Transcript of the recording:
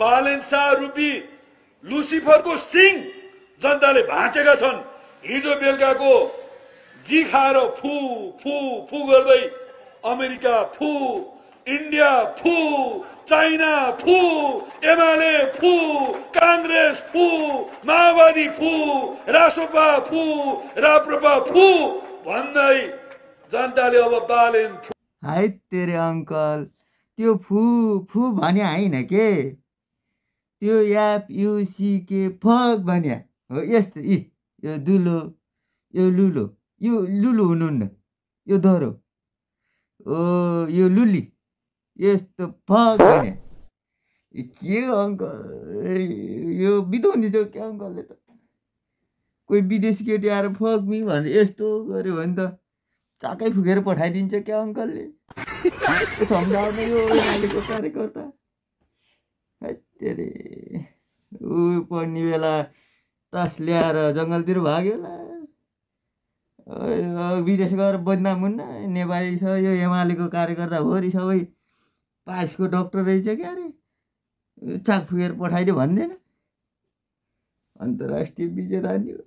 बालेन शाह रूपी लुसिफरको सिङ जनताले भाँचेका छन्। हिजो बेलुकाको जी खाएर फु फु फु गर्दै अमेरिका फु, इन्डिया फु, चाइना फु, एमाले फु, कांग्रेस फु, माओवादी फु, रासोपा फु, राप्रपा फु भन्दै जनताले अब बालेन फु। हाय तेरे अङ्कल, त्यो फु फु भने होइन के, त्यो FUCK फक भने हो। यस्तो यो दुलो, यो लुलो, यो लुलो हुनुहुन्न, यो दह्रो, ओ यो लुली, यस्तो फक भने के अङ्कल, यो बिताउने छ क्या अङ्कलले त। कोही विदेशी केटी आएर फक मी भने यस्तो गर्यो भने त चाकै फुकेर पठाइदिन्छ क्या अङ्कलले। सम्झाउने यो एमालेको कार्यकर्ता ऊ पढ्ने बेला तास ल्याएर जङ्गलतिर भाग्यो होला, विदेश गएर बदनाम हुन्न। नेपाली छ यो एमालेको कार्यकर्ता भोरि सबै पासको डक्टर रहेछ क्या अरे, चाक फुकेर पठाइदियो भन्दैन। अन्तर्राष्ट्रिय विजेता नि हो।